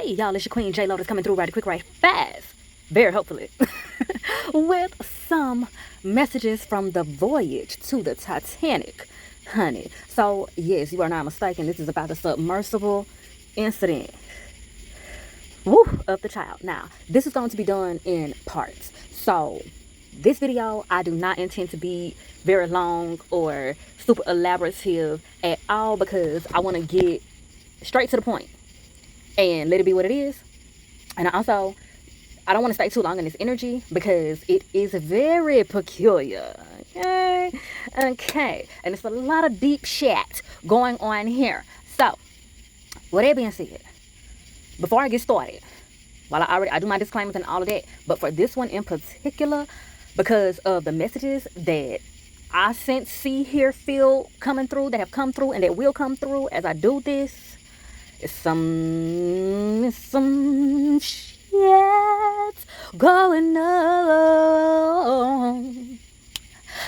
Hey, y'all, it's your queen, J Lotus, coming through right quick, right fast. Very hopefully. With some messages from the Voyage to the Titanic, honey. So, yes, you are not mistaken. This is about the submersible incident. Woo, of the child. Now, this is going to be done in parts. So, this video, I do not intend to be very long or super elaborative at all because I want to get straight to the point and let it be what it is. And also, I don't want to stay too long in this energy because it is very peculiar. Okay. And it's a lot of deep shit going on here. So, with that being said, before I get started, while I do my disclaimers and all of that, but for this one in particular, because of the messages that I sense, see, hear, feel coming through, that have come through and that will come through as I do this, it's some shit going on.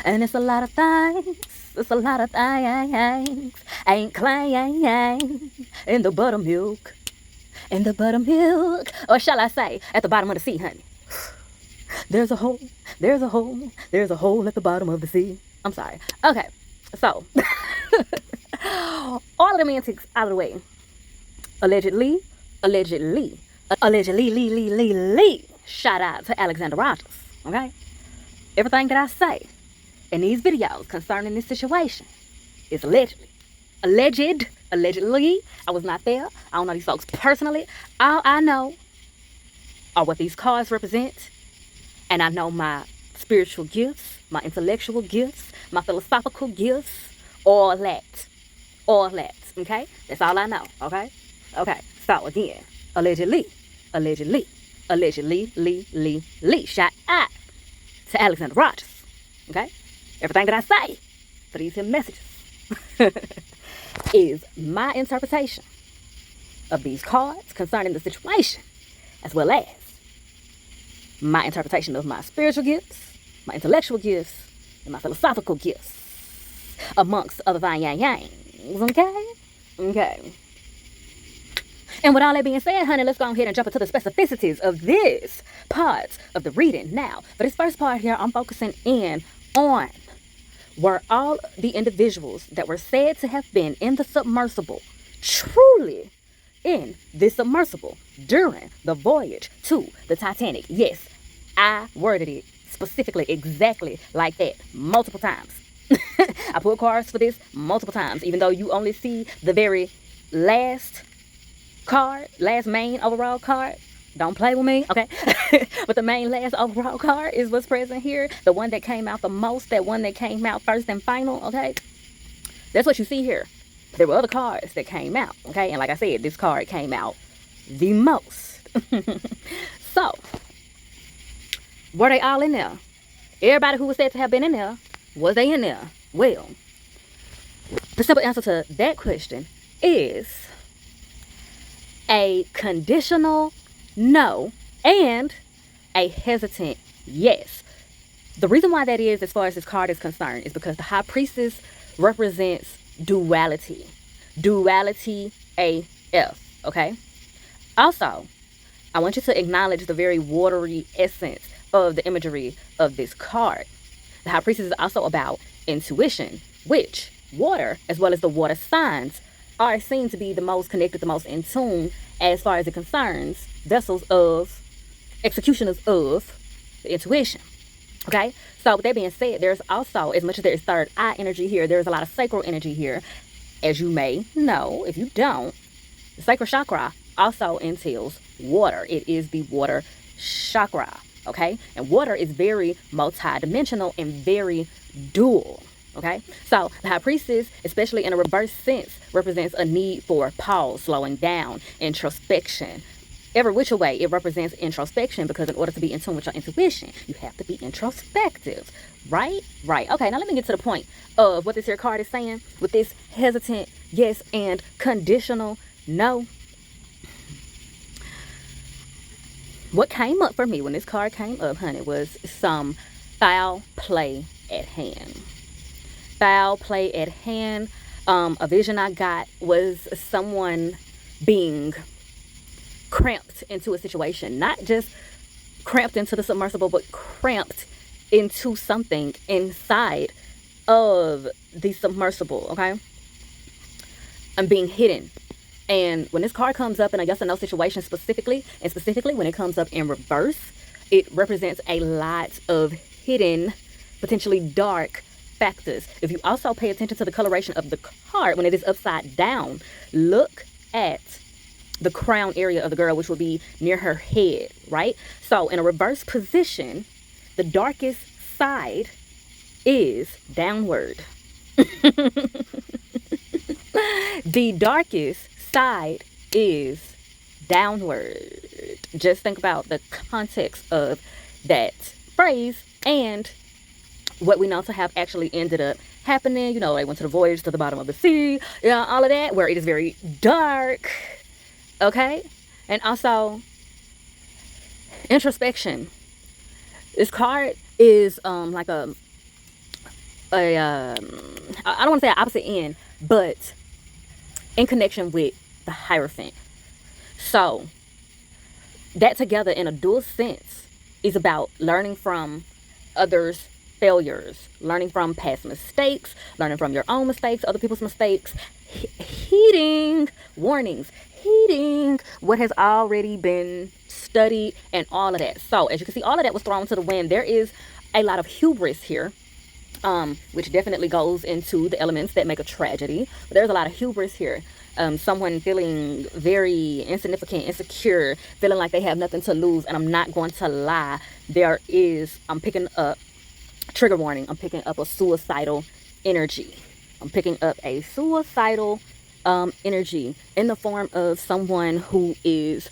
And it's a lot of things. It's a lot of things. Ain't claim in the buttermilk. In the buttermilk. Or shall I say, at the bottom of the sea, honey. There's a hole. There's a hole. There's a hole at the bottom of the sea. I'm sorry. Okay. So, all of them antics out of the way. Allegedly, shout out to Alexander Rogers, okay? Everything that I say in these videos concerning this situation is allegedly. Allegedly. I was not there. I don't know these folks personally. All I know are what these cards represent, and I know my spiritual gifts, my intellectual gifts, my philosophical gifts, all that, okay? That's all I know, okay? Okay, so again, allegedly, shout out to Alexander Rogers, okay? Everything that I say for these here messages is my interpretation of these cards concerning the situation, as well as my interpretation of my spiritual gifts, my intellectual gifts, and my philosophical gifts, amongst other things, okay? Okay. And with all that being said, honey, let's go ahead and jump into the specificities of this part of the reading. Now, for this first part here, I'm focusing in on were all the individuals that were said to have been in the submersible truly in this submersible during the voyage to the Titanic. Yes, I worded it specifically exactly like that multiple times. I pulled cards for this multiple times, even though you only see the very last main overall card. Don't play with me, okay? But the main last overall card is what's present here. The one that came out the most, that one that came out first and final, okay? That's what you see here. There were other cards that came out, okay? And like I said, this card came out the most. So, were they all in there? Everybody who was said to have been in there, was they in there? Well, the simple answer to that question is a conditional no and a hesitant yes. The reason why that is, as far as this card is concerned, is because the High Priestess represents duality. Duality AF, okay? Also, I want you to acknowledge the very watery essence of the imagery of this card. The High Priestess is also about intuition, which water, as well as the water signs, are seen to be the most connected, the most in tune as far as it concerns vessels of, executioners of the intuition. Okay? So with that being said, there's also, as much as there's third eye energy here, there's a lot of sacral energy here. As you may know, if you don't, the sacral chakra also entails water. It is the water chakra. Okay? And water is very multidimensional and very dual. Okay, so the High Priestess, especially in a reverse sense, represents a need for pause, slowing down, introspection. Every which way, it represents introspection because in order to be in tune with your intuition, you have to be introspective, right? Right. Okay, now let me get to the point of what this here card is saying with this hesitant yes and conditional no. What came up for me when this card came up, honey, was some foul play at hand. Foul play at hand. A vision I got was someone being cramped into a situation. Not just cramped into the submersible, but cramped into something inside of the submersible, okay? I'm being hidden. And when this card comes up in a yes or no situation specifically when it comes up in reverse, it represents a lot of hidden, potentially dark factors. If you also pay attention to the coloration of the card when it is upside down, look at the crown area of the girl, which will be near her head, right? So in a reverse position, the darkest side is downward. The darkest side is downward. Just think about the context of that phrase and what we know to have actually ended up happening. You know, they went to the voyage to the bottom of the sea, yeah, all of that, where it is very dark, okay? And also, introspection. This card is like I don't want to say an opposite end, but in connection with the Hierophant. So that together in a dual sense is about learning from others' failures, learning from past mistakes, learning from your own mistakes, other people's mistakes, heeding warnings, heeding what has already been studied, and all of that. So as you can see, all of that was thrown to the wind. There is a lot of hubris here, which definitely goes into the elements that make a tragedy. But there's a lot of hubris here. Someone feeling very insignificant, insecure, feeling like they have nothing to lose. And I'm not going to lie, I'm picking up, trigger warning, I'm picking up a suicidal energy. I'm picking up a suicidal energy in the form of someone who is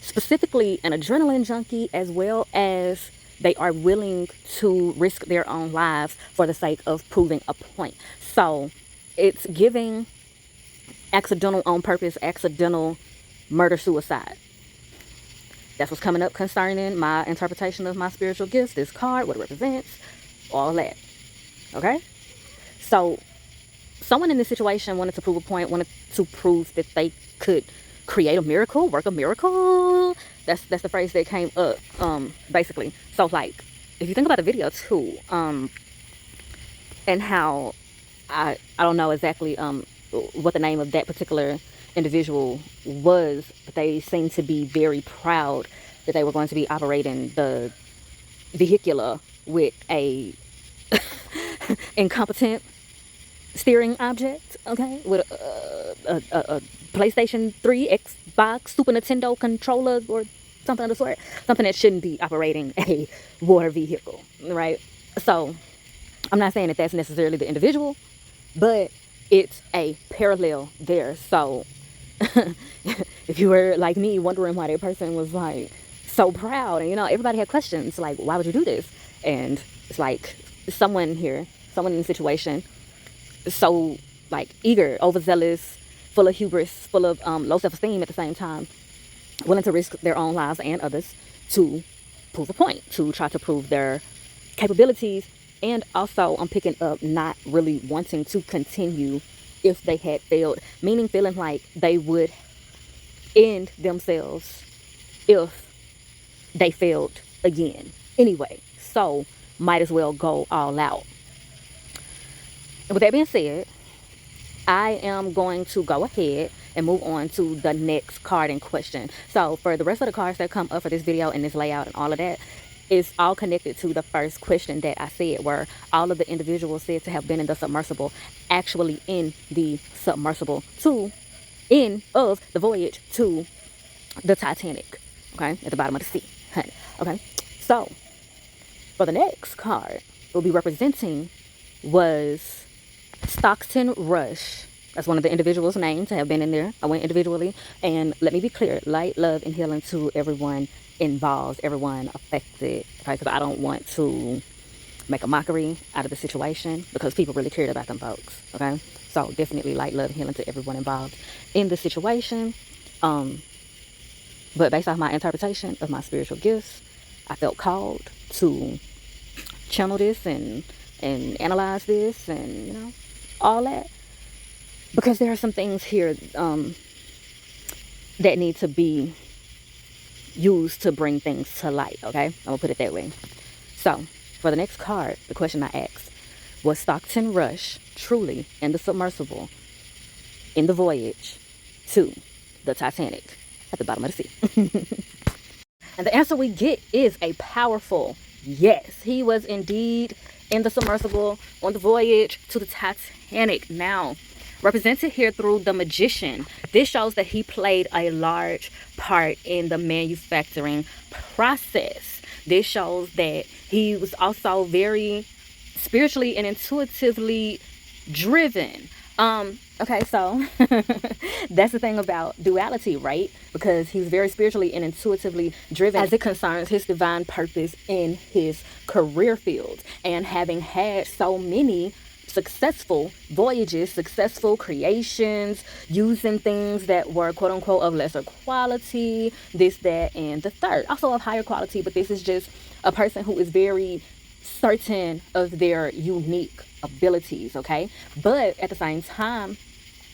specifically an adrenaline junkie, as well as they are willing to risk their own lives for the sake of proving a point. So it's giving accidental on purpose, accidental murder, suicide. That's what's coming up concerning my interpretation of my spiritual gifts, this card, what it represents, all that. Okay? So someone in this situation wanted to prove a point, wanted to prove that they could create a miracle, work a miracle. That's the phrase that came up, basically. So like, if you think about the video too, and how I don't know exactly what the name of that particular individual was, but they seemed to be very proud that they were going to be operating the vehicular with a incompetent steering object, okay, with a PlayStation 3, Xbox, Super Nintendo controller, or something of the sort, something that shouldn't be operating a water vehicle, right? So I'm not saying that that's necessarily the individual, but it's a parallel there. So if you were like me wondering why that person was like so proud, and you know, everybody had questions like, why would you do this? And it's like someone in the situation, so like eager, overzealous, full of hubris, full of low self-esteem at the same time, willing to risk their own lives and others to prove a point, to try to prove their capabilities. And also I'm picking up not really wanting to continue if they had failed, meaning feeling like they would end themselves if they failed again anyway. So might as well go all out. And with that being said, I am going to go ahead and move on to the next card in question. So for the rest of the cards that come up for this video and this layout and all of that, it's all connected to the first question that I said, where all of the individuals said to have been in the submersible, actually in the submersible to end of the voyage to the Titanic, okay, at the bottom of the sea, honey. Okay, so for the next card, it will be representing was Stockton Rush. That's one of the individuals' names to have been in there. I went individually, and let me be clear, light, love, and healing to everyone involved, everyone affected, okay, because I don't want to make a mockery out of the situation, because people really cared about them folks, okay? So definitely light, love, and healing to everyone involved in the situation. But based off my interpretation of my spiritual gifts, I felt called to channel this and analyze this and, you know, all that, because there are some things here that need to be used to bring things to light, okay? I'm gonna put it that way. So, for the next card, the question I asked, was Stockton Rush truly in the submersible in the Voyage to the Titanic at the bottom of the sea? And the answer we get is a powerful yes. He was indeed in the submersible on the voyage to the Titanic. Now, represented here through the magician, this shows that he played a large part in the manufacturing process. This shows that he was also very spiritually and intuitively driven. Okay, so that's the thing about duality, right? Because he's very spiritually and intuitively driven as it concerns his divine purpose in his career field. And having had so many successful voyages, successful creations, using things that were quote unquote of lesser quality, this, that, and the third. Also of higher quality, but this is just a person who is very certain of their unique abilities, okay? But at the same time,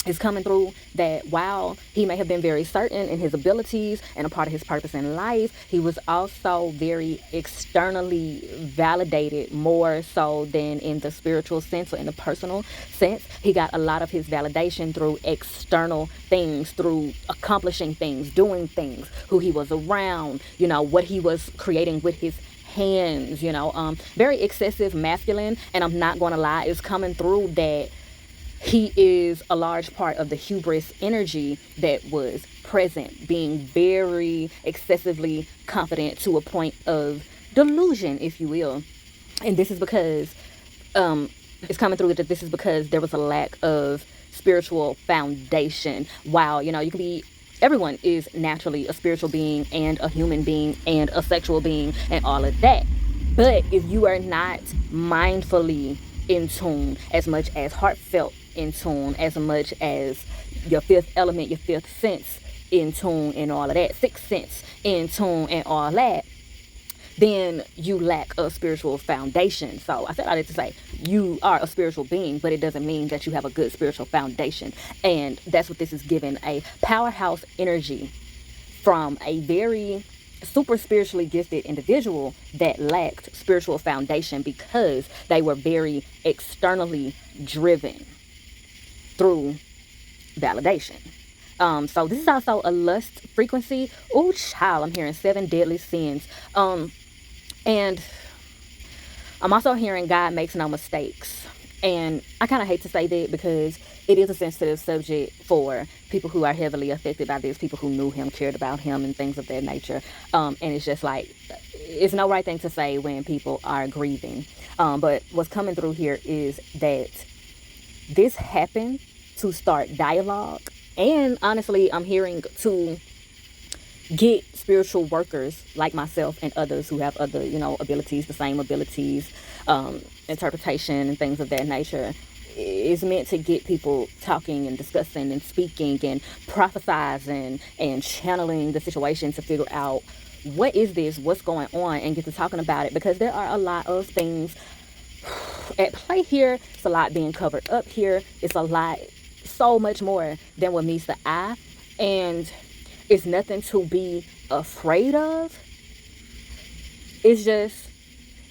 it's coming through that while he may have been very certain in his abilities and a part of his purpose in life, he was also very externally validated, more so than in the spiritual sense or in the personal sense. He got a lot of his validation through external things, through accomplishing things, doing things, who he was around, you know, what he was creating with his hands, you know, very excessive masculine. And I'm not going to lie, it's coming through that he is a large part of the hubris energy that was present, being very excessively confident to a point of delusion, if you will. And this is because it's coming through that this is because there was a lack of spiritual foundation. While, you know, you can be, everyone is naturally a spiritual being and a human being and a sexual being and all of that. But if you are not mindfully in tune, as much as heartfelt in tune, as much as your fifth element, your fifth sense in tune and all of that, sixth sense in tune and all that, then you lack a spiritual foundation. So I said all that to say you are a spiritual being, but it doesn't mean that you have a good spiritual foundation. And that's what this is giving, a powerhouse energy from a very super spiritually gifted individual that lacked spiritual foundation because they were very externally driven through validation. So this is also a lust frequency. Oh child, I'm hearing 7 deadly sins. And I'm also hearing God makes no mistakes. And I kind of hate to say that because it is a sensitive subject for people who are heavily affected by this, people who knew him, cared about him, and things of that nature. And it's just like, it's no right thing to say when people are grieving. But what's coming through here is that this happened to start dialogue. And honestly, I'm hearing to get spiritual workers like myself and others who have other, you know, abilities, the same abilities, interpretation and things of that nature, is meant to get people talking and discussing and speaking and prophesizing and channeling the situation to figure out what is this, what's going on, and get to talking about it, because there are a lot of things at play here. It's a lot being covered up here. It's a lot, so much more than what meets the eye, and it's nothing to be afraid of. It's just,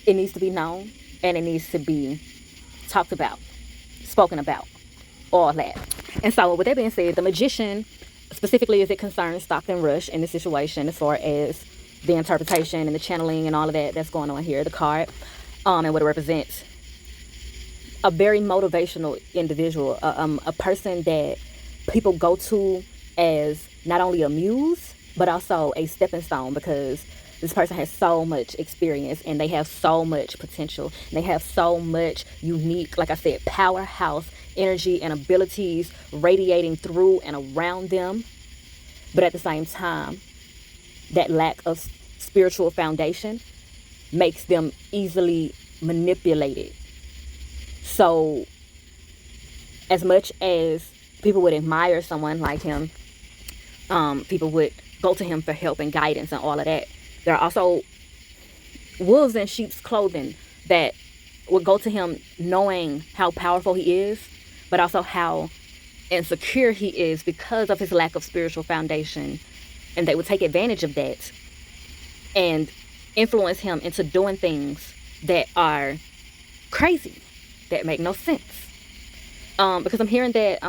it needs to be known and it needs to be talked about, spoken about, all that. And so with that being said, the magician specifically as it concerns Stockton Rush in this situation, as far as the interpretation and the channeling and all of that that's going on here, the card, and what it represents, a very motivational individual, a person that people go to as not only a muse, but also a stepping stone, because this person has so much experience and they have so much potential. And they have so much unique, like I said, powerhouse energy and abilities radiating through and around them. But at the same time, that lack of spiritual foundation makes them easily manipulated. So as much as people would admire someone like him, people would go to him for help and guidance and all of that, there are also wolves in sheep's clothing that would go to him knowing how powerful he is, but also how insecure he is because of his lack of spiritual foundation. And they would take advantage of that and influence him into doing things that are crazy, that make no sense. Because I'm hearing that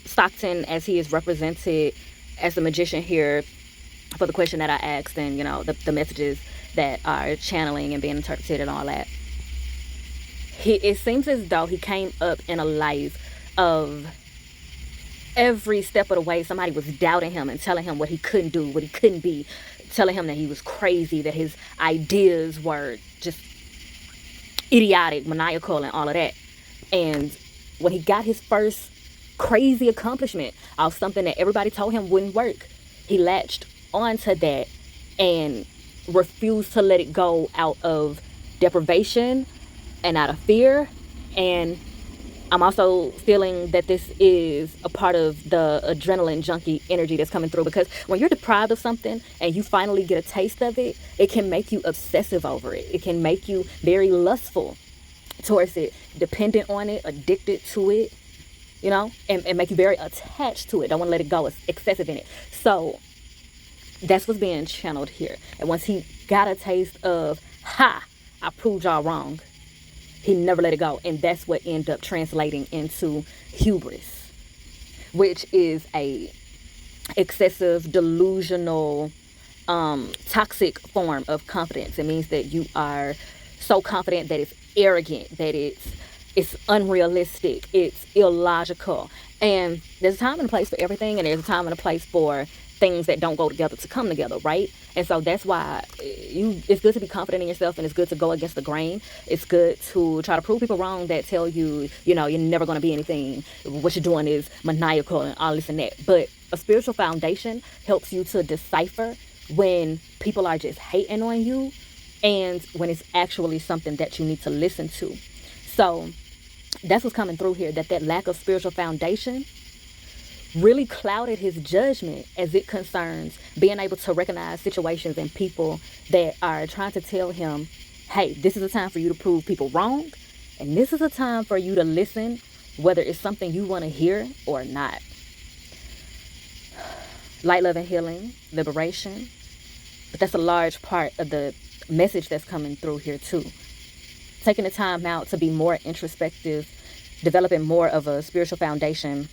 Stockton, as he is represented as the magician here, for the question that I asked, and the messages that are channeling and being interpreted and all that, it seems as though he came up in a life of every step of the way somebody was doubting him and telling him what he couldn't do, what he couldn't be, telling him that he was crazy, that his ideas were just idiotic, maniacal, and all of that. And when he got his first crazy accomplishment of something that everybody told him wouldn't work, he latched onto that and refused to let it go out of deprivation and out of fear. And I'm also feeling that this is a part of the adrenaline junkie energy that's coming through, because when you're deprived of something and you finally get a taste of it, it can make you obsessive over it. It can make you very lustful towards it, dependent on it, addicted to it, and make you very attached to it. Don't want to let it go. It's excessive in it. So that's what's being channeled here. And once he got a taste of, I proved y'all wrong, he never let it go. And that's what ended up translating into hubris, which is a excessive, delusional, toxic form of confidence. It means that you are so confident that it's arrogant, that it's unrealistic, it's illogical. And there's a time and a place for everything, and there's a time and a place for things that don't go together to come together, right? And so that's why it's good to be confident in yourself, and it's good to go against the grain. It's good to try to prove people wrong that tell you, you're never going to be anything. What you're doing is maniacal and all this and that. But a spiritual foundation helps you to decipher when people are just hating on you and when it's actually something that you need to listen to. So that's what's coming through here, that lack of spiritual foundation really clouded his judgment as it concerns being able to recognize situations and people that are trying to tell him, hey, this is a time for you to prove people wrong, and this is a time for you to listen, whether it's something you want to hear or not. Light, love, and healing, liberation. But that's a large part of the message that's coming through here too. Taking the time out to be more introspective, developing more of a spiritual foundation,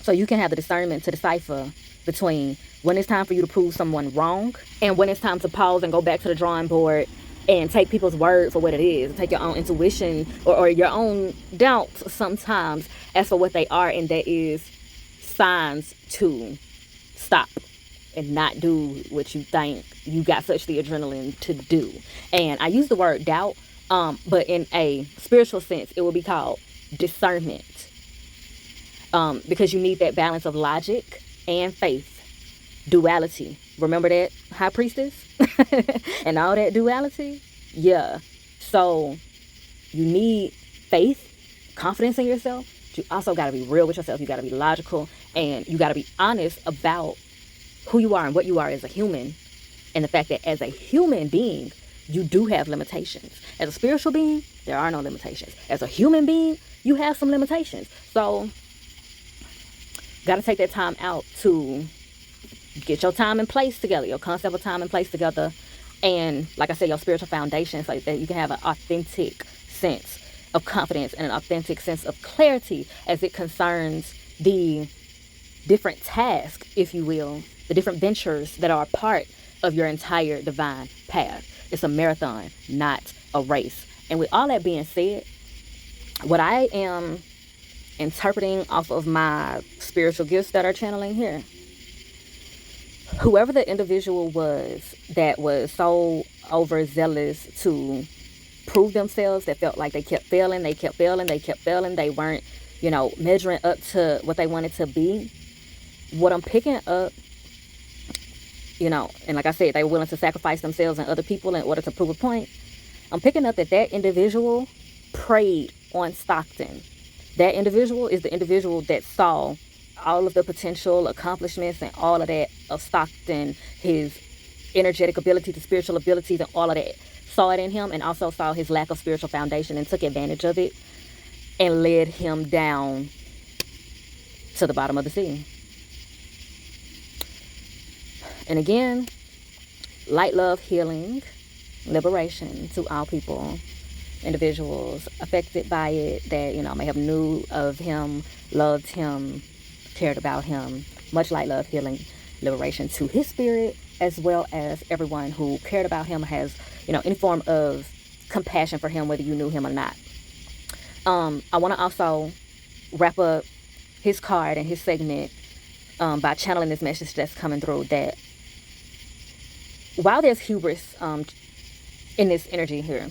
so you can have the discernment to decipher between when it's time for you to prove someone wrong and when it's time to pause and go back to the drawing board and take people's word for what it is. Take your own intuition or your own doubts sometimes as for what they are, and that is signs to stop and not do what you think you got such the adrenaline to do. And I use the word doubt, but in a spiritual sense, it will be called discernment. Because you need that balance of logic and faith, duality. Remember that, high priestess? And all that duality? Yeah. So you need faith, confidence in yourself. But you also got to be real with yourself. You got to be logical, and you got to be honest about who you are and what you are as a human, and the fact that as a human being, you do have limitations. As a spiritual being, there are no limitations. As a human being, you have some limitations. So got to take that time out to get your time and place together, your concept of time and place together, and like I said, your spiritual foundation, so that you can have an authentic sense of confidence and an authentic sense of clarity as it concerns the different tasks, if you will, the different ventures that are a part of your entire divine path. It's a marathon, not a race. And with all that being said, what I am interpreting off of my spiritual gifts that are channeling here, whoever the individual was that was so overzealous to prove themselves, that felt like they kept failing, they weren't, measuring up to what they wanted to be, what I'm picking up, and like I said, they were willing to sacrifice themselves and other people in order to prove a point. I'm picking up that individual preyed on Stockton. That individual is the individual that saw all of the potential accomplishments and all of that of Stockton, his energetic ability, the spiritual abilities, and all of that. Saw it in him, and also saw his lack of spiritual foundation and took advantage of it and led him down to the bottom of the sea. And again, light, love, healing, liberation to all people, individuals affected by it that, may have knew of him, loved him, cared about him. Much light, love, healing, liberation to his spirit, as well as everyone who cared about him, has, any form of compassion for him, whether you knew him or not. I want to also wrap up his card and his segment by channeling this message that's coming through, that while there's hubris in this energy here,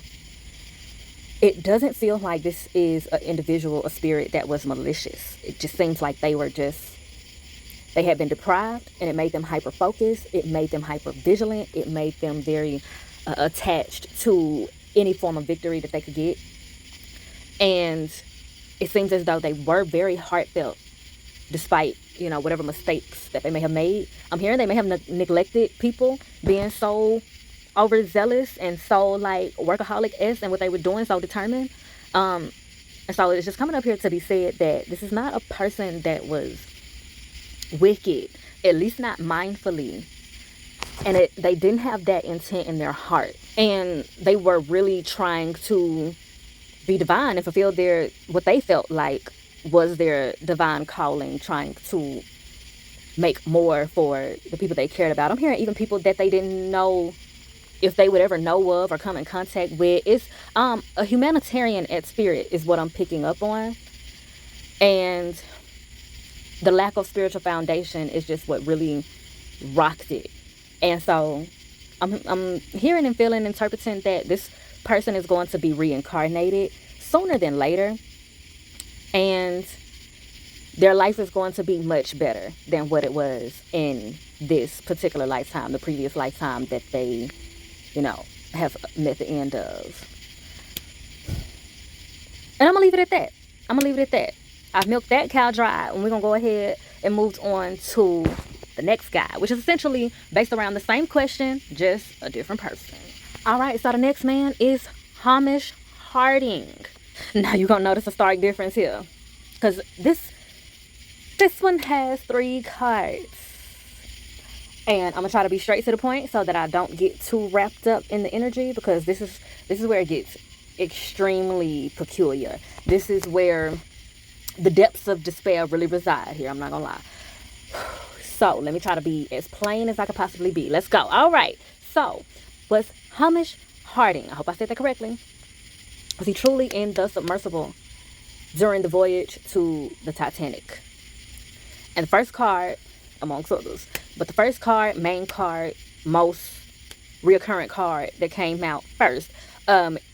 it doesn't feel like this is an individual, a spirit that was malicious. It just seems like they had been deprived, and it made them hyper focused. It made them hyper vigilant. It made them very attached to any form of victory that they could get. And it seems as though they were very heartfelt, despite, whatever mistakes that they may have made. I'm hearing they may have neglected people, being so overzealous and so like workaholic-esque and what they were doing, so determined. And so it's just coming up here to be said that this is not a person that was wicked, at least not mindfully. And they didn't have that intent in their heart. And they were really trying to be divine and fulfill what they felt like was their divine calling, trying to make more for the people they cared about. I'm hearing even people that they didn't know if they would ever know of or come in contact with. It's a humanitarian at spirit is what I'm picking up on. And the lack of spiritual foundation is just what really rocked it. And so I'm hearing and feeling, interpreting that this person is going to be reincarnated sooner than later. And their life is going to be much better than what it was in this particular lifetime, the previous lifetime that they, have met the end of. And I'm going to leave it at that. I've milked that cow dry, and we're going to go ahead and move on to the next guy, which is essentially based around the same question, just a different person. All right, so the next man is Hamish Harding. Now you're going to notice a stark difference here, because this one has 3 cards. And I'm going to try to be straight to the point so that I don't get too wrapped up in the energy, because this is where it gets extremely peculiar. This is where the depths of despair really reside here. I'm not going to lie. So let me try to be as plain as I could possibly be. Let's go. All right. So was Hamish Harding, I hope I said that correctly, was he truly in the submersible during the voyage to the Titanic? And the first card, amongst others, but the first card, main card, most reoccurring card that came out first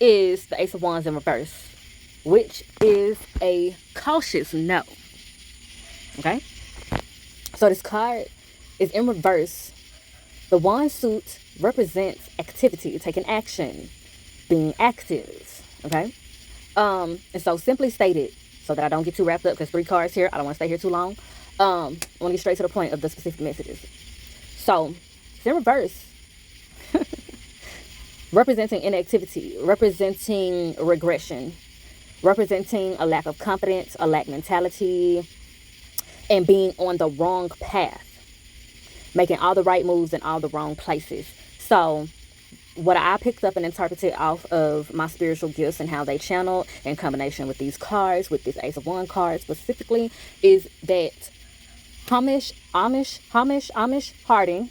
is the Ace of Wands in reverse, which is a cautious no. Okay? So this card is in reverse. The wand suit represents activity, taking action, being active. Okay? And so simply stated, so that I don't get too wrapped up, because 3 cards here, I don't want to stay here too long. I want to get straight to the point of the specific messages. So it's in reverse. Representing inactivity, representing regression, representing a lack of confidence, a lack mentality, and being on the wrong path, making all the right moves in all the wrong places. So what I picked up and interpreted off of my spiritual gifts and how they channel in combination with these cards, with this Ace of Wands card specifically, is that Hamish Harding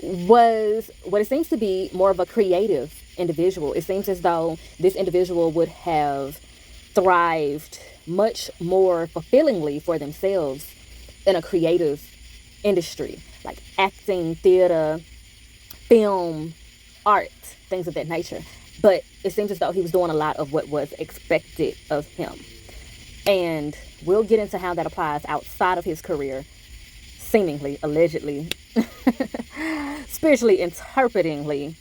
was what it seems to be more of a creative individual. It seems as though this individual would have thrived much more fulfillingly for themselves in a creative industry, like acting, theater, film, art, things of that nature. But it seems as though he was doing a lot of what was expected of him. And we'll get into how that applies outside of his career, seemingly, allegedly, spiritually, interpretingly,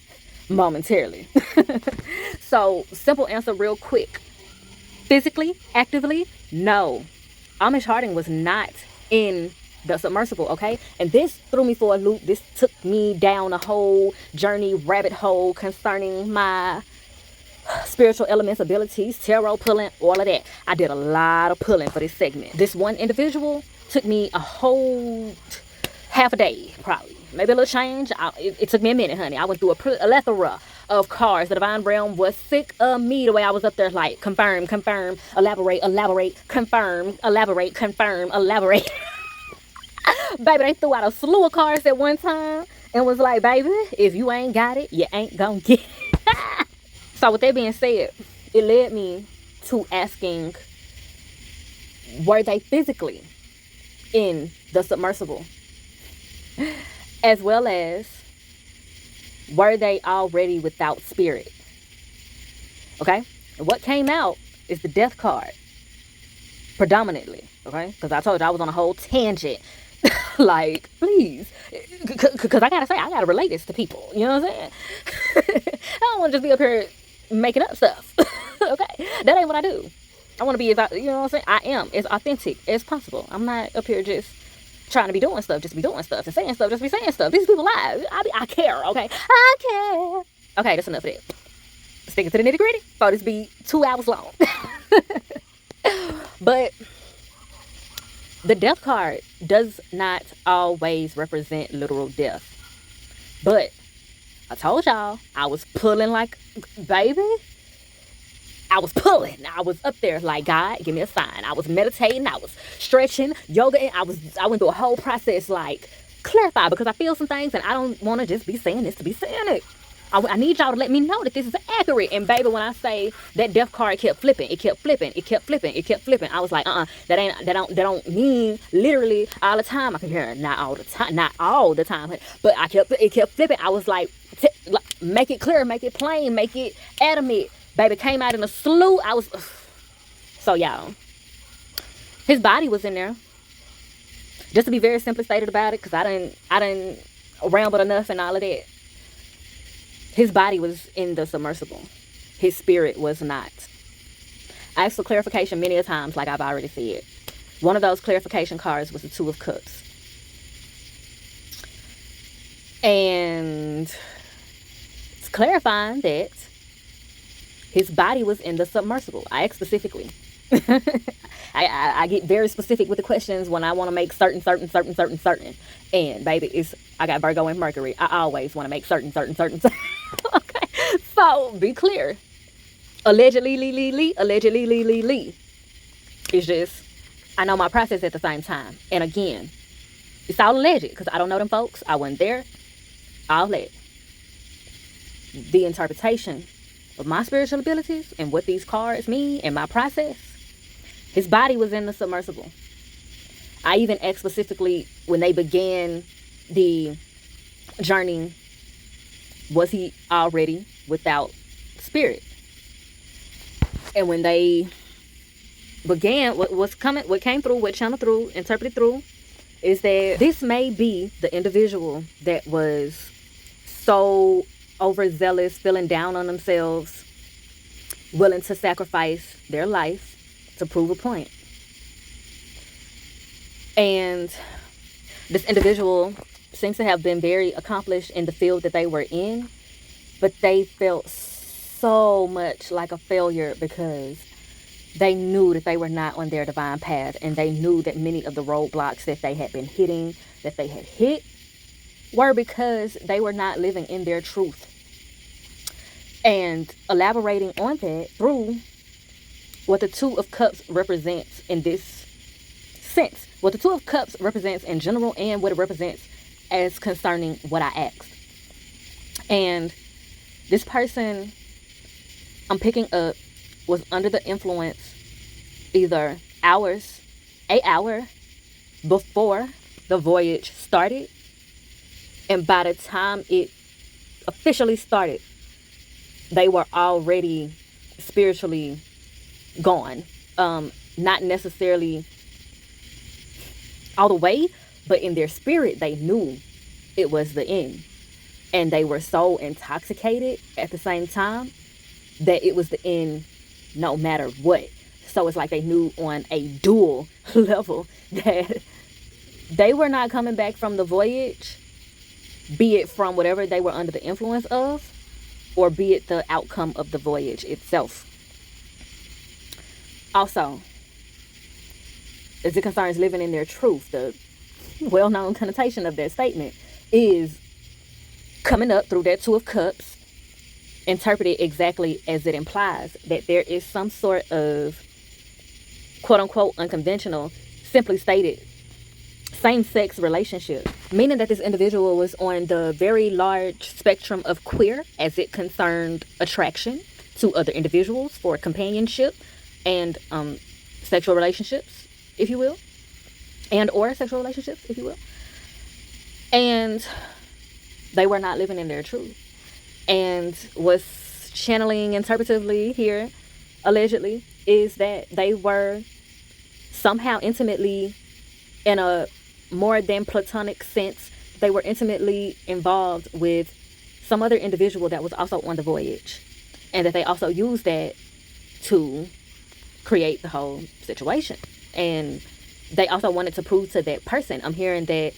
momentarily. So, simple answer real quick. Physically, actively, no. Hamish Harding was not in the submersible, okay? And this threw me for a loop. This took me down a whole journey, rabbit hole concerning my spiritual elements, abilities, tarot pulling, all of that. I did a lot of pulling for this segment. This one individual took me a whole half a day, probably. maybe a little change. It took me a minute, honey. I went through a plethora of cars. The divine realm was sick of me the way I was up there, like, confirm, elaborate, confirm, elaborate. Baby, they threw out a slew of cars at one time and was like, baby, if you ain't got it, you ain't gonna get it. So with that being said, it led me to asking, were they physically in the submersible? As well as, were they already without spirit? Okay? And what came out is the death card. Predominantly. Okay? Because I told you I was on a whole tangent. Like, please. Because I gotta say, I gotta relate this to people. You know what I'm saying? I don't want to just be up here making up stuff. Okay? That ain't what I do. I want to be, you know what I'm saying? I am as authentic as possible. I'm not up here just trying to be doing stuff, just be doing stuff, and saying stuff, just be saying stuff. These people lie. I care, okay? I care. Okay, that's enough of that. Sticking to the nitty gritty. Thought this be 2 hours long. But the death card does not always represent literal death. But I told y'all, I was pulling like, baby. I was pulling. I was up there like, God, give me a sign. I was meditating. I was stretching, yoga. And I went through a whole process, like, clarify, because I feel some things and I don't want to just be saying this to be saying it. I need y'all to let me know that this is accurate. And baby, when I say that death card kept flipping, it kept flipping. I was like, that don't mean literally all the time. I can hear it, not all the time, but it kept flipping. I was like, make it clear, make it plain, make it adamant. Baby came out in a slew. So y'all, his body was in there. Just to be very simply stated about it, because I didn't ramble enough and all of that. His body was in the submersible. His spirit was not. I asked for clarification many a times, like I've already said. One of those clarification cards was the Two of Cups. And it's clarifying that his body was in the submersible. I asked specifically. I get very specific with the questions when I want to make certain. And baby, I got Virgo and Mercury. I always want to make certain. Okay, so be clear. Allegedly. It's just, I know my process at the same time. And again, it's all alleged because I don't know them folks. I wasn't there. I'll let the interpretation of my spiritual abilities and what these cards mean and my process. His body was in the submersible. I even asked specifically when they began the journey, was he already without spirit? And when they began, what came through, what channeled through, interpreted through, is that this may be the individual that was so overzealous, feeling down on themselves, willing to sacrifice their life to prove a point. And this individual seems to have been very accomplished in the field that they were in, but they felt so much like a failure because they knew that they were not on their divine path, and they knew that many of the roadblocks that they had been hitting, that they had hit, were because they were not living in their truth. And elaborating on that through what the Two of Cups represents in this sense, what the Two of Cups represents in general, and what it represents as concerning what I asked. And this person I'm picking up was under the influence either an hour before the voyage started, and by the time it officially started, they were already spiritually gone. Not necessarily all the way, but in their spirit, they knew it was the end. And they were so intoxicated at the same time that it was the end no matter what. So it's like they knew on a dual level that they were not coming back from the voyage, be it from whatever they were under the influence of, or be it the outcome of the voyage itself. Also, as it concerns living in their truth, the well-known connotation of that statement is coming up through that Two of Cups, interpreted exactly as it implies, that there is some sort of quote-unquote unconventional, simply stated, same-sex relationship, meaning that this individual was on the very large spectrum of queer as it concerned attraction to other individuals for companionship and sexual relationships, if you will, and or sexual relationships, if you will. And they were not living in their truth. And what's channeling interpretively here, allegedly, is that they were somehow intimately, in a more than platonic sense, they were intimately involved with some other individual that was also on the voyage. And that they also used that to create the whole situation. And they also wanted to prove to that person, I'm hearing that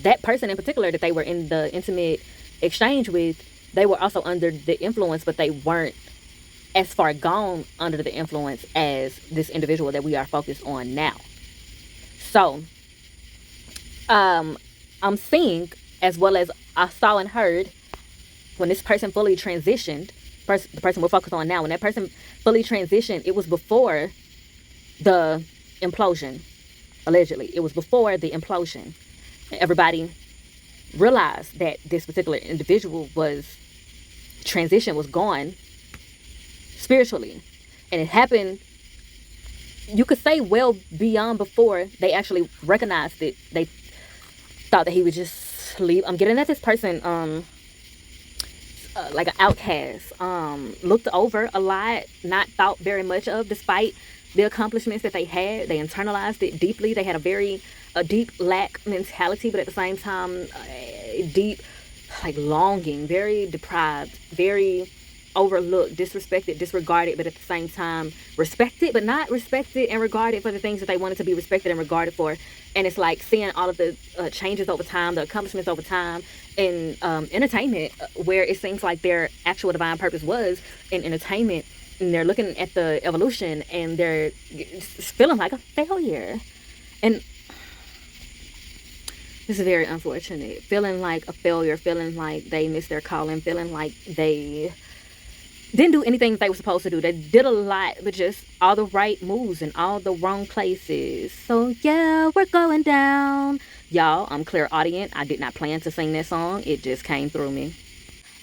that person in particular that they were in the intimate exchange with, they were also under the influence, but they weren't as far gone under the influence as this individual that we are focused on now. So, I'm seeing, as well as I saw and heard, when this person fully transitioned, the person we're focused on now, when that person fully transitioned, it was before the implosion, allegedly. It was before the implosion. Everybody realized that this particular individual transition was gone spiritually. And it happened, you could say, well beyond before they actually recognized it. They thought that he would just leave. I'm getting at this person, like an outcast, looked over a lot, not thought very much of, despite the accomplishments that they had. They internalized it deeply. They had a deep lack mentality, but at the same time, a deep longing, very deprived, very overlooked, disrespected, disregarded, but at the same time respected, but not respected and regarded for the things that they wanted to be respected and regarded for. And it's like seeing all of the changes over time, the accomplishments over time in entertainment, where it seems like their actual divine purpose was in entertainment, and they're looking at the evolution and they're feeling like a failure. And this is very unfortunate. Feeling like a failure, feeling like they missed their calling, feeling like they didn't do anything that they were supposed to do. They did a lot, but just all the right moves in all the wrong places. So yeah, we're going down. Y'all, I'm clairaudient. I did not plan to sing that song. It just came through me.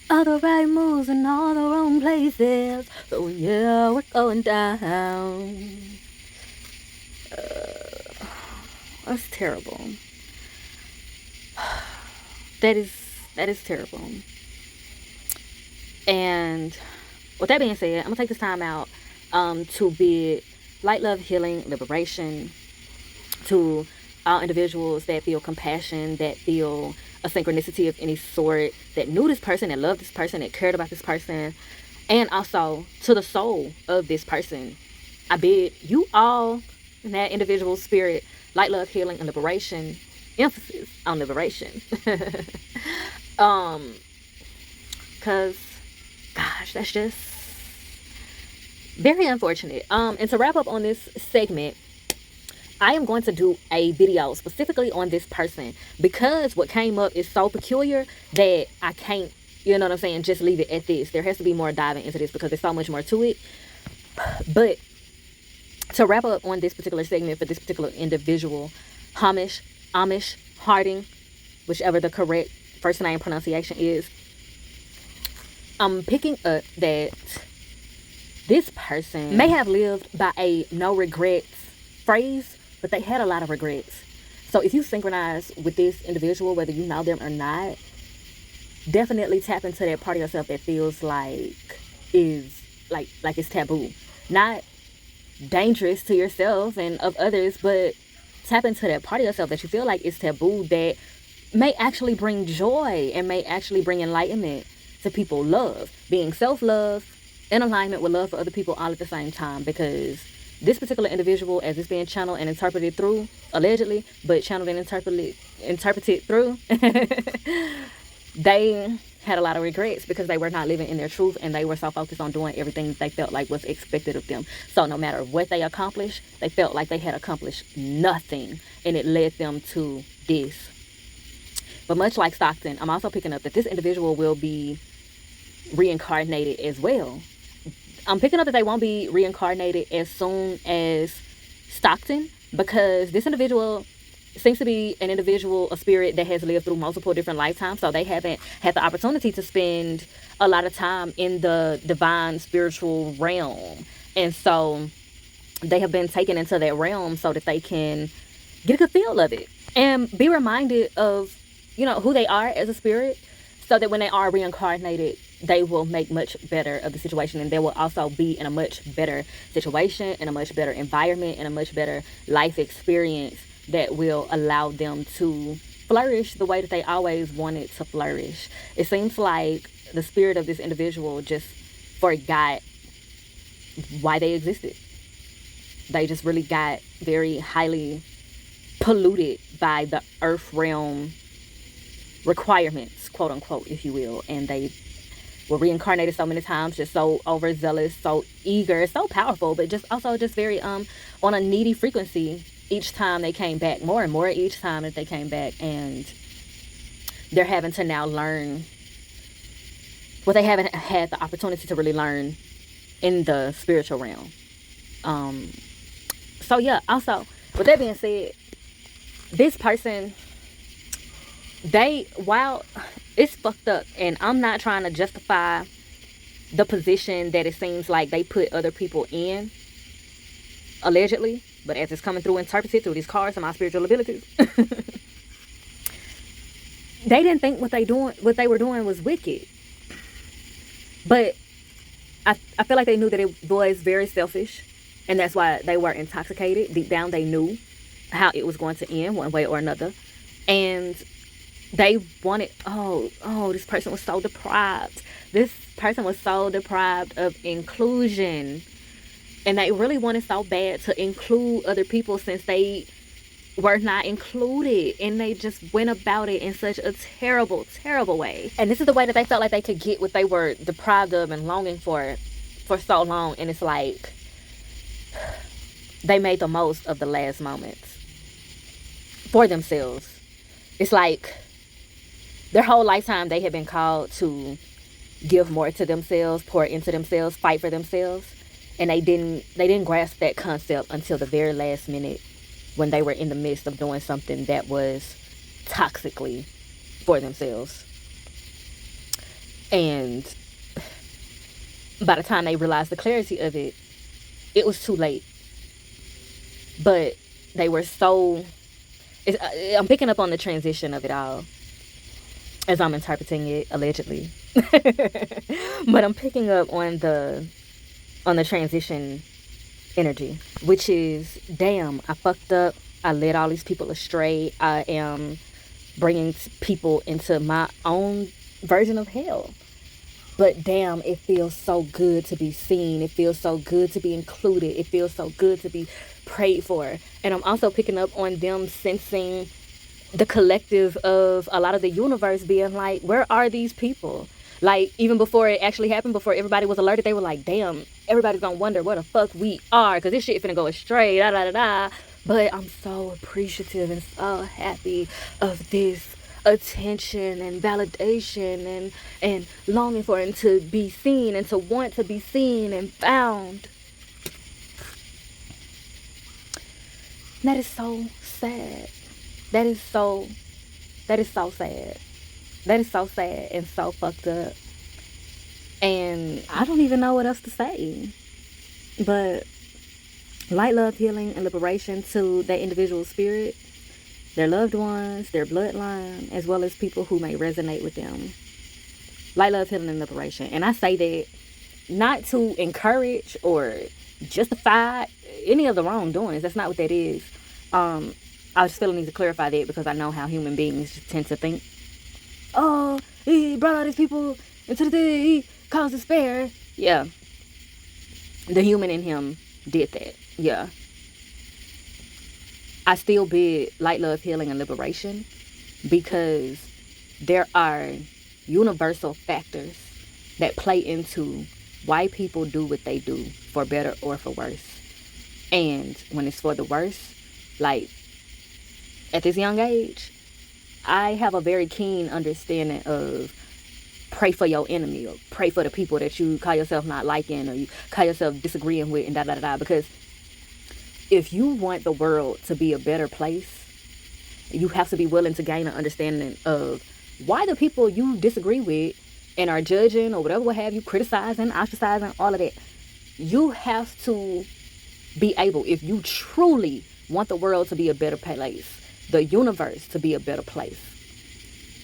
All the right moves in all the wrong places. So yeah, we're going down. That's terrible. That is terrible. And with that being said, I'm gonna take this time out to bid light, love, healing, liberation to all individuals that feel compassion, that feel a synchronicity of any sort, that knew this person, that loved this person, that cared about this person, and also to the soul of this person. I bid you all in that individual spirit light, love, healing, and liberation. Emphasis on liberation. Because gosh, that's just very unfortunate. And to wrap up on this segment, I am going to do a video specifically on this person, because what came up is so peculiar that I can't, you know what I'm saying, just leave it at this. There has to be more diving into this because there's so much more to it. But to wrap up on this particular segment for this particular individual, Amish, Harding, whichever the correct first name pronunciation is, I'm picking up that this person may have lived by a no regrets phrase, but they had a lot of regrets. So if you synchronize with this individual, whether you know them or not, definitely tap into that part of yourself that feels like is like it's taboo. Not dangerous to yourself and of others, but tap into that part of yourself that you feel like is taboo, that may actually bring joy and may actually bring enlightenment to people. Love, being self-love in alignment with love for other people all at the same time. Because this particular individual, as it's being channeled and interpreted through, allegedly, but channeled and interpreted through, they had a lot of regrets because they were not living in their truth, and they were so focused on doing everything they felt like was expected of them. So no matter what they accomplished, they felt like they had accomplished nothing, and it led them to this. But much like Stockton, I'm also picking up that this individual will be reincarnated as well. I'm picking up that they won't be reincarnated as soon as Stockton, because this individual seems to be an individual, a spirit that has lived through multiple different lifetimes. So they haven't had the opportunity to spend a lot of time in the divine spiritual realm. And so they have been taken into that realm so that they can get a good feel of it and be reminded of, who they are as a spirit, so that when they are reincarnated, they will make much better of the situation, and they will also be in a much better situation, in a much better environment, in a much better life experience that will allow them to flourish the way that they always wanted to flourish. It seems like the spirit of this individual just forgot why they existed. They just really got very highly polluted by the earth realm requirements, quote unquote, if you will, and they were reincarnated so many times, just so overzealous, so eager, so powerful, but just very on a needy frequency each time they came back, more and more each time that they came back. And they're having to now learn what they haven't had the opportunity to really learn in the spiritual realm. So yeah, also, with that being said, this person, while it's fucked up, and I'm not trying to justify the position that it seems like they put other people in, allegedly, but as it's coming through interpreted through these cards and my spiritual abilities, they didn't think what they were doing was wicked. But I feel like they knew that it was very selfish, and that's why they were intoxicated. Deep down, they knew how it was going to end one way or another, and they wanted, this person was so deprived. This person was so deprived of inclusion. And they really wanted so bad to include other people, since they were not included. And they just went about it in such a terrible, terrible way. And this is the way that they felt like they could get what they were deprived of and longing for so long. And it's like they made the most of the last moments for themselves. It's like their whole lifetime they had been called to give more to themselves, pour into themselves, fight for themselves. And they didn't grasp that concept until the very last minute, when they were in the midst of doing something that was toxically for themselves. And by the time they realized the clarity of it, it was too late. But they were so... I'm picking up on the transition of it all, as I'm interpreting it, allegedly. But I'm picking up on the transition energy, which is, damn, I fucked up. I led all these people astray. I am bringing people into my own version of hell. But damn, it feels so good to be seen. It feels so good to be included. It feels so good to be prayed for. And I'm also picking up on them sensing the collective of a lot of the universe being like, where are these people? Like, even before it actually happened, before everybody was alerted, they were like, damn, everybody's gonna wonder where the fuck we are, because this shit finna go astray, da da da da. But I'm so appreciative and so happy of this attention and validation and longing for it to be seen and to want to be seen and found. That is so sad. That is so sad. That is so sad and so fucked up. And I don't even know what else to say. But light, love, healing, and liberation to that individual spirit, their loved ones, their bloodline, as well as people who may resonate with them. Light, love, healing, and liberation. And I say that not to encourage or justify any of the wrongdoings. That's not what that is. I just feel I need to clarify that, because I know how human beings tend to think. Oh, he brought all these people into the thing, he caused despair. Yeah. The human in him did that. Yeah. I still bid light, love, healing, and liberation, because there are universal factors that play into why people do what they do, for better or for worse. And when it's for the worse, like at this young age, I have a very keen understanding of pray for your enemy, or pray for the people that you call yourself not liking, or you call yourself disagreeing with, and da. Because if you want the world to be a better place, you have to be willing to gain an understanding of why the people you disagree with and are judging or whatever, what have you, criticizing, ostracizing, all of that. You have to be able, if you truly want the world to be a better place, the universe to be a better place,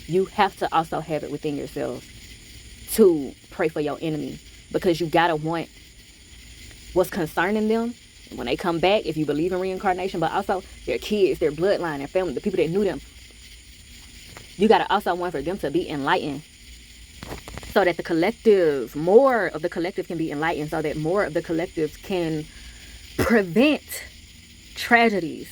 you have to also have it within yourself to pray for your enemy, because you gotta want what's concerning them when they come back, if you believe in reincarnation, but also their kids, their bloodline, their family, the people that knew them. You gotta also want for them to be enlightened, so that the collective, more of the collective can be enlightened, so that more of the collective can prevent tragedies.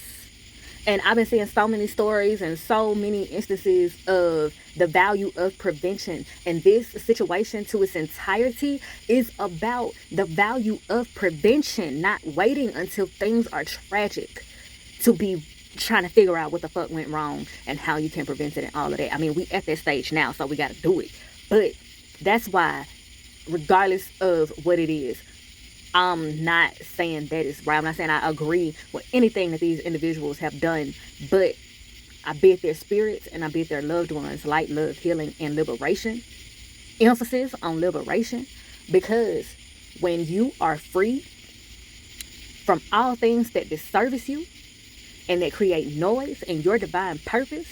And I've been seeing so many stories and so many instances of the value of prevention. And this situation to its entirety is about the value of prevention, not waiting until things are tragic to be trying to figure out what the fuck went wrong and how you can prevent it and all of that. I mean, we at that stage now, so we got to do it. But that's why, regardless of what it is, I'm not saying that is right. I'm not saying I agree with anything that these individuals have done, but I bid their spirits and I bid their loved ones light, love, healing, and liberation. Emphasis on liberation, because when you are free from all things that disservice you and that create noise in your divine purpose,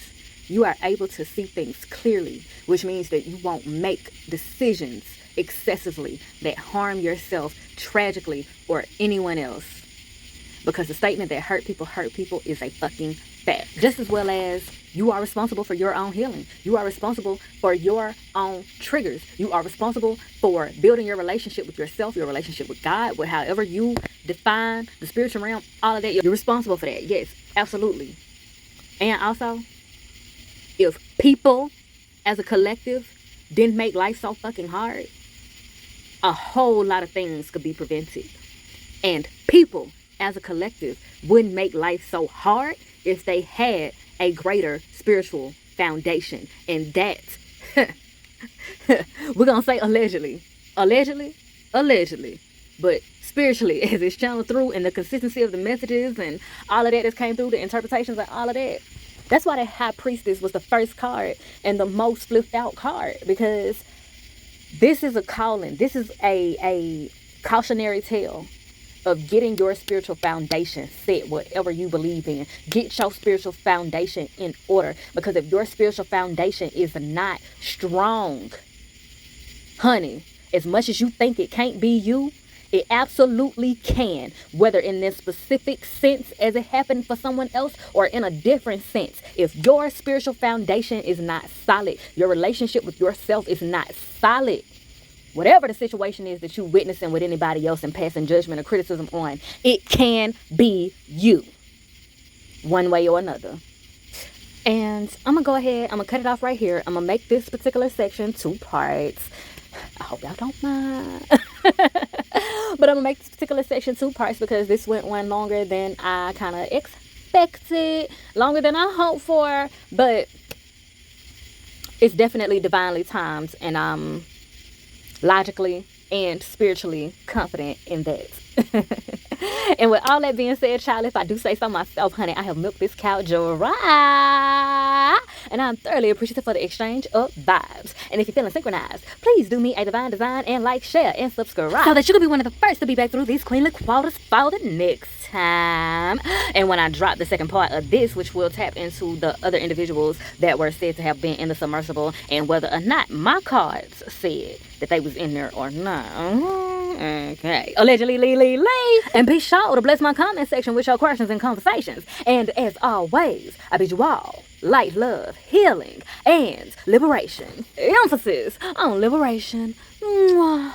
you are able to see things clearly, which means that you won't make decisions excessively that harm yourself tragically or anyone else, because the statement that hurt people is a fucking fact. Just as well as you are responsible for your own healing, you are responsible for your own triggers, you are responsible for building your relationship with yourself, your relationship with God, with however you define the spiritual realm, all of that. You're responsible for that. Yes, absolutely. And also, if people as a collective didn't make life so fucking hard, a whole lot of things could be prevented. And people as a collective wouldn't make life so hard if they had a greater spiritual foundation. And that, we're going to say allegedly, but spiritually, as it's channeled through, and the consistency of the messages and all of that that's came through, the interpretations and all of that. That's why that High Priestess was the first card and the most flipped out card, because this is a calling. This is a cautionary tale of getting your spiritual foundation set, whatever you believe in. Get your spiritual foundation in order, because if your spiritual foundation is not strong, honey, as much as you think it can't be you, it absolutely can, whether in this specific sense as it happened for someone else or in a different sense. If your spiritual foundation is not solid, your relationship with yourself is not solid, whatever the situation is that you're witnessing with anybody else and passing judgment or criticism on, it can be you, one way or another. And I'm going to go ahead, I'm going to cut it off right here. I'm going to make this particular section 2 parts. I hope y'all don't mind. But I'm going to make this particular section 2 parts because this went one longer than I kind of expected, longer than I hoped for, but it's definitely divinely timed, and I'm logically and spiritually confident in that. And with all that being said, child, if I do say so myself, honey, I have milked this cow dry, and I'm thoroughly appreciative for the exchange of vibes. And if you're feeling synchronized, please do me a divine design and like, share, and subscribe, so that you can be one of the first to be back through these queenly qualities for the next time. And when I drop the second part of this, which will tap into the other individuals that were said to have been in the submersible and whether or not my cards said that they was in there or not. Okay. Allegedly, Lee. And be sure to bless my comment section with your questions and conversations. And as always, I bid you all light, love, healing, and liberation. Emphasis on liberation. Mwah.